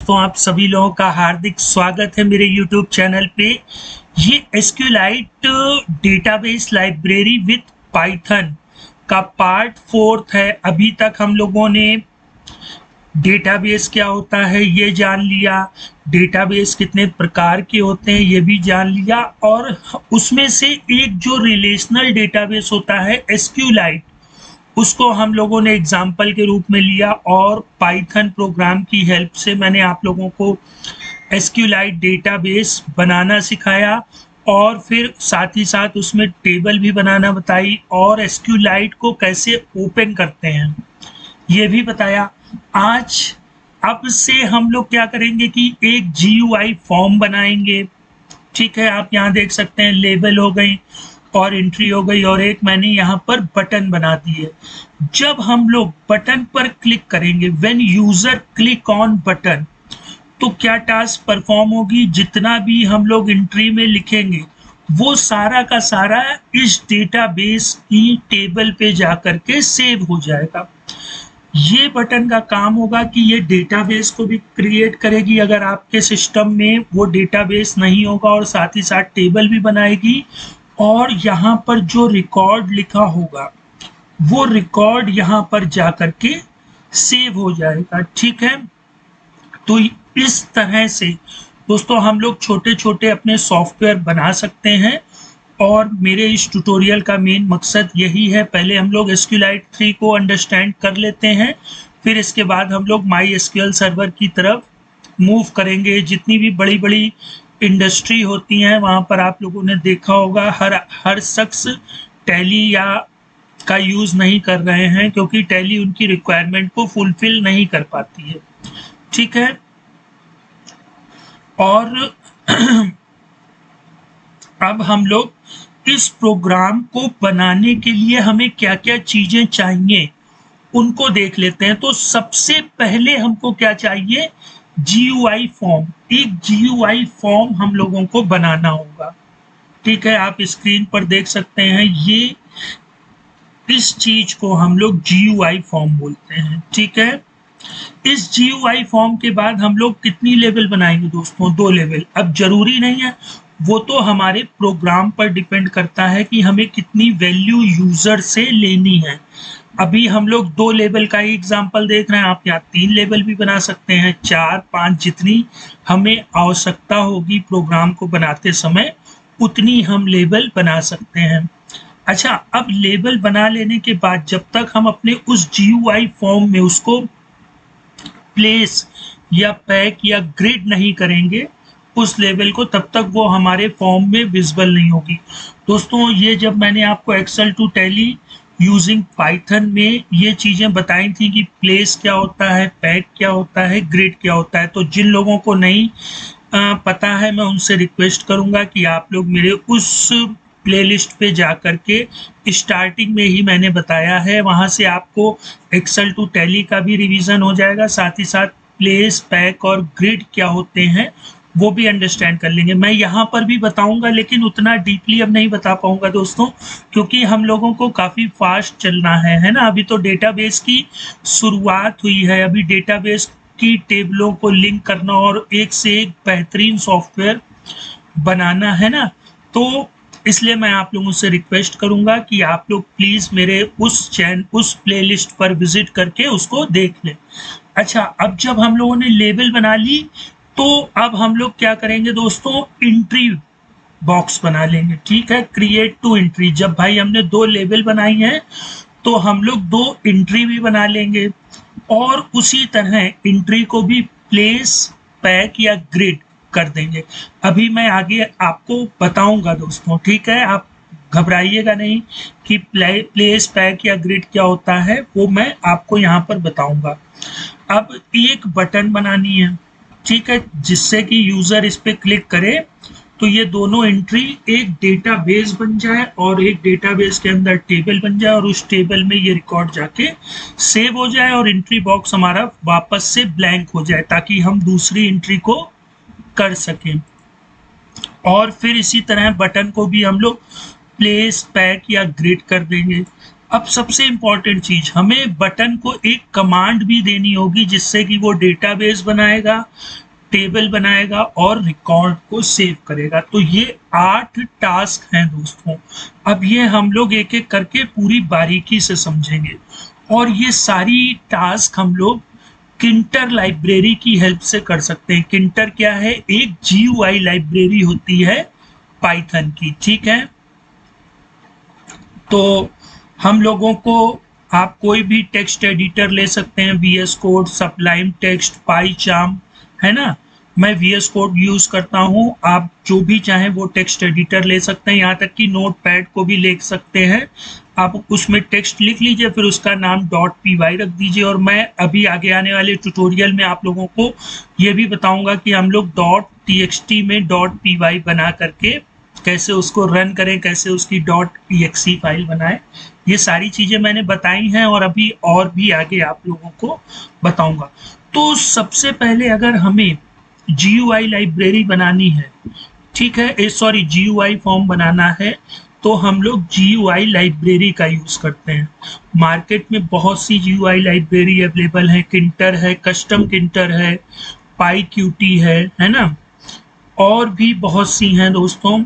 दोस्तों, आप सभी लोगों का हार्दिक स्वागत है मेरे YouTube चैनल पे। ये SQLite database library with Python का पार्ट 4 है। अभी तक हम लोगों ने डेटाबेस क्या होता है ये जान लिया, डेटाबेस कितने प्रकार के होते हैं ये भी जान लिया, और उसमें से एक जो रिलेशनल डेटाबेस होता है SQLite, उसको हम लोगों ने एग्जाम्पल के रूप में लिया और पाइथन प्रोग्राम की हेल्प से मैंने आप लोगों को SQLite डेटाबेस बनाना सिखाया और फिर साथ ही साथ उसमें टेबल भी बनाना बताई और SQLite को कैसे ओपन करते हैं ये भी बताया। आज अब से हम लोग क्या करेंगे कि एक GUI फॉर्म बनाएंगे। ठीक है, आप यहाँ देख सकते हैं लेबल हो गई और एंट्री हो गई और एक मैंने यहाँ पर बटन बना दी है। जब हम लोग बटन पर क्लिक करेंगे, when user click on button, तो क्या टास्क परफॉर्म होगी, जितना भी हम लोग एंट्री में लिखेंगे वो सारा का सारा इस डेटाबेस की टेबल पे जाकर के सेव हो जाएगा। ये बटन का काम होगा कि ये डेटाबेस को भी क्रिएट करेगी अगर आपके सिस्टम में वो डेटाबेस नहीं होगा, और साथ ही साथ टेबल भी बनाएगी, और यहाँ पर जो रिकॉर्ड लिखा होगा वो रिकॉर्ड यहाँ पर जा करके सेव हो जाएगा। ठीक है, तो इस तरह से दोस्तों हम लोग छोटे छोटे अपने सॉफ्टवेयर बना सकते हैं, और मेरे इस ट्यूटोरियल का मेन मकसद यही है। पहले हम लोग SQLite 3 को अंडरस्टैंड कर लेते हैं, फिर इसके बाद हम लोग MySQL सर्वर की तरफ मूव करेंगे। जितनी भी बड़ी बड़ी इंडस्ट्री होती हैं वहाँ पर आप लोगों ने देखा होगा हर शख्स टैली या का यूज़ नहीं कर रहे हैं, क्योंकि टैली उनकी रिक्वायरमेंट को फुलफिल नहीं कर पाती है। ठीक है, और अब हम लोग इस प्रोग्राम को बनाने के लिए हमें क्या क्या चीज़ें चाहिए उनको देख लेते हैं। तो सबसे पहले हमको क्या चाहिए, GUI फॉर्म। एक GUI फॉर्म हम लोगों को बनाना होगा। ठीक है, आप स्क्रीन पर देख सकते हैं, ये इस चीज को हम लोग GUI फॉर्म बोलते हैं। ठीक है, इस GUI फॉर्म के बाद हम लोग कितनी लेवल बनाएंगे दोस्तों, 2 लेवल। अब जरूरी नहीं है, वो तो हमारे प्रोग्राम पर डिपेंड करता है कि हमें कितनी वैल्यू यूजर से लेनी है। अभी हम लोग 2 लेवल का ही एग्जांपल देख रहे हैं, आप यहाँ 3 लेवल भी बना सकते हैं, 4, 5, जितनी हमें आवश्यकता होगी प्रोग्राम को बनाते समय उतनी हम लेवल बना सकते हैं। अच्छा, अब लेवल बना लेने के बाद जब तक हम अपने उस GUI फॉर्म में उसको प्लेस या पैक या ग्रिड नहीं करेंगे उस लेवल को, तब तक वो हमारे फॉर्म में विजिबल नहीं होगी। दोस्तों, ये जब मैंने आपको Excel to Tally using Python में ये चीज़ें बताई थी कि प्लेस क्या होता है, पैक क्या होता है, ग्रिड क्या होता है, तो जिन लोगों को नहीं पता है मैं उनसे रिक्वेस्ट करूँगा कि आप लोग मेरे उस प्लेलिस्ट पे जा कर के स्टार्टिंग में ही मैंने बताया है, वहाँ से आपको एक्सेल टू टैली का भी रिवीजन हो जाएगा, साथ ही साथ प्लेस, पैक और ग्रिड क्या होते हैं वो भी अंडरस्टैंड कर लेंगे। मैं यहाँ पर भी बताऊंगा लेकिन उतना डीपली अब नहीं बता पाऊंगा दोस्तों, क्योंकि हम लोगों को काफ़ी फास्ट चलना है ना। अभी तो डेटाबेस की शुरुआत हुई है, अभी डेटाबेस की टेबलों को लिंक करना और एक से एक बेहतरीन सॉफ्टवेयर बनाना है ना। तो इसलिए मैं आप लोगों से रिक्वेस्ट करूंगा कि आप लोग प्लीज़ मेरे उस प्लेलिस्ट पर विजिट करके उसको देख लें। अच्छा, अब जब हम लोगों ने लेबल बना ली तो अब हम लोग क्या करेंगे दोस्तों, एंट्री बॉक्स बना लेंगे। ठीक है, क्रिएट टू एंट्री। जब भाई हमने 2 लेबल बनाई हैं तो हम लोग 2 एंट्री भी बना लेंगे, और उसी तरह एंट्री को भी प्लेस, पैक या ग्रिड कर देंगे। अभी मैं आगे आपको बताऊंगा दोस्तों। ठीक है, आप घबराइएगा नहीं कि प्लेस, पैक या ग्रिड क्या होता है, वो मैं आपको यहाँ पर बताऊंगा। अब एक बटन बनानी है, ठीक है, जिससे कि यूजर इस पे क्लिक करे तो ये दोनों एंट्री एक डेटाबेस बन जाए और एक डेटाबेस के अंदर टेबल बन जाए, और उस टेबल में ये रिकॉर्ड जाके सेव हो जाए और एंट्री बॉक्स हमारा वापस से ब्लैंक हो जाए, ताकि हम दूसरी एंट्री को कर सकें। और फिर इसी तरह बटन को भी हम लोग प्लेस, पैक या ग्रिड कर देंगे। अब सबसे इम्पोर्टेंट चीज, हमें बटन को एक कमांड भी देनी होगी जिससे कि वो डेटाबेस बनाएगा, टेबल बनाएगा और रिकॉर्ड को सेव करेगा। तो ये 8 टास्क हैं दोस्तों। अब ये हम लोग एक एक करके पूरी बारीकी से समझेंगे और ये सारी टास्क हम लोग किंटर लाइब्रेरी की हेल्प से कर सकते हैं। किंटर क्या है? एक GUI लाइब्रेरी होती है पाइथन की, ठीक है। तो हम लोगों को, आप कोई भी टेक्स्ट एडिटर ले सकते हैं, VS कोड, सब्लाइम टेक्स्ट, पाइचार्म, है ना। मैं VS कोड यूज करता हूं, आप जो भी चाहें वो टेक्स्ट एडिटर ले सकते हैं, यहाँ तक कि नोटपैड को भी ले सकते हैं। आप उसमें टेक्स्ट लिख लीजिए, फिर उसका नाम .py रख दीजिए। और मैं अभी आगे आने वाले ट्यूटोरियल में आप लोगों को ये भी बताऊंगा कि हम लोग .txt में .py बना करके कैसे उसको रन करें, कैसे उसकी .exe फाइल बनाएं। ये सारी चीजें मैंने बताई हैं और अभी और भी आगे आप लोगों को बताऊंगा। तो सबसे पहले अगर हमें GUI लाइब्रेरी बनानी है, ठीक है, सॉरी GUI फॉर्म बनाना है, तो हम लोग GUI लाइब्रेरी का यूज करते हैं। मार्केट में बहुत सी GUI लाइब्रेरी अवेलेबल है, किंटर है, कस्टम किंटर है, PyQt है ना, और भी बहुत सी हैं दोस्तों।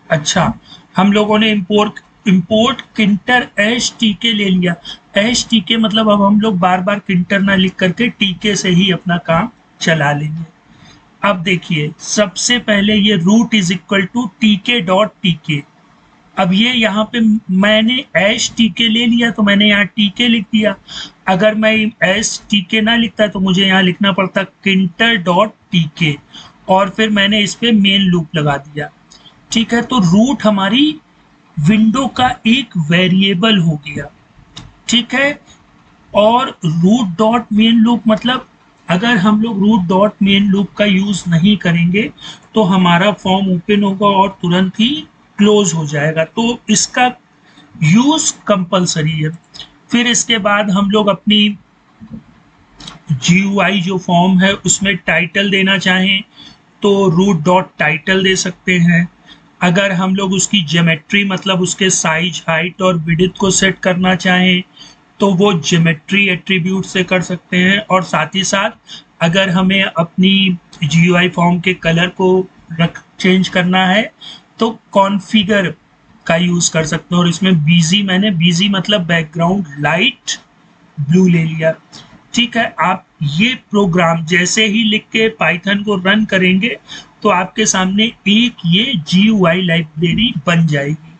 अच्छा, हम लोगों ने इंपोर्ट किंटर HTK ले लिया। HTK मतलब अब हम लोग बार बार किंटर ना लिख करके TK से ही अपना काम चला लेंगे। अब देखिए, सबसे पहले ये root is equal to tk.tk। अब ये यहाँ पे मैंने HTK ले लिया तो मैंने यहाँ TK लिख दिया। अगर मैं HTK ना लिखता तो मुझे यहाँ लिखना पड़ता kinter.tk और फिर मैंने इस पे मेन लूप लगा दिया, ठीक है। तो रूट हमारी विंडो का एक वेरिएबल हो गया, ठीक है। और रूट डॉट मेन लूप मतलब अगर हम लोग रूट डॉट मेन लूप का यूज नहीं करेंगे तो हमारा फॉर्म ओपन होगा और तुरंत ही क्लोज हो जाएगा, तो इसका यूज कंपलसरी है। फिर इसके बाद हम लोग अपनी GUI जो फॉर्म है उसमें टाइटल देना चाहें तो रूट डॉट टाइटल दे सकते हैं। अगर हम लोग उसकी ज्योमेट्री मतलब उसके साइज, हाइट और विड्थ को सेट करना चाहें तो वो ज्योमेट्री एट्रीब्यूट से कर सकते हैं। और साथ ही साथ अगर हमें अपनी GUI फॉर्म के कलर को चेंज करना है तो कॉन्फ़िगर का यूज कर सकते हैं। और इसमें मैंने BG मतलब बैकग्राउंड लाइट ब्लू ले लिया, ठीक है। आप ये प्रोग्राम जैसे ही लिख के पाइथन को रन करेंगे तो आपके सामने एक ये GUI लाइब्रेरी बन जाएगी,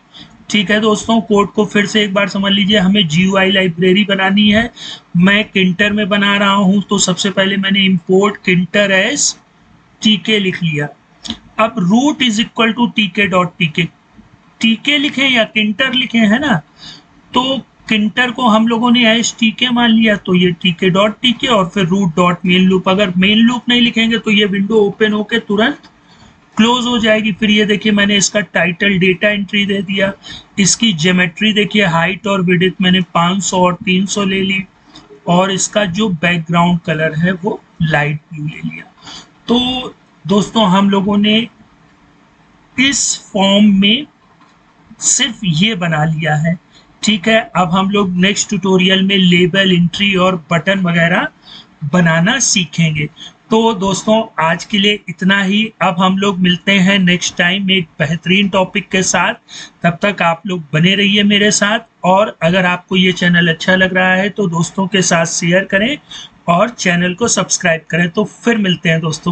ठीक है। दोस्तों, कोड को फिर से एक बार समझ लीजिए। हमें GUI लाइब्रेरी बनानी है, मैं किंटर में बना रहा हूं, तो सबसे पहले मैंने इंपोर्ट किंटर एज TK लिख लिया। अब root is equal to tk.tk, TK लिखे या किंटर लिखे, है ना। तो किंटर को हम लोगों ने HTK मान लिया तो ये tk.tk और फिर रूट डॉट मेन लूप। अगर मेन लूप नहीं लिखेंगे तो ये विंडो ओपन होके तुरंत क्लोज हो जाएगी। फिर ये देखिए, मैंने इसका टाइटल डेटा एंट्री दे दिया, इसकी ज्योमेट्री देखिए, हाइट और विड्थ मैंने 500 और 300 ले ली और इसका जो बैकग्राउंड कलर है वो लाइट ब्लू ले लिया। तो दोस्तों, हम लोगों ने इस फॉर्म में सिर्फ ये बना लिया है, ठीक है। अब हम लोग नेक्स्ट ट्यूटोरियल में लेबल, एंट्री और बटन वगैरह बनाना सीखेंगे। तो दोस्तों, आज के लिए इतना ही। अब हम लोग मिलते हैं नेक्स्ट टाइम एक बेहतरीन टॉपिक के साथ। तब तक आप लोग बने रहिए मेरे साथ, और अगर आपको ये चैनल अच्छा लग रहा है तो दोस्तों के साथ शेयर करें और चैनल को सब्सक्राइब करें। तो फिर मिलते हैं दोस्तों।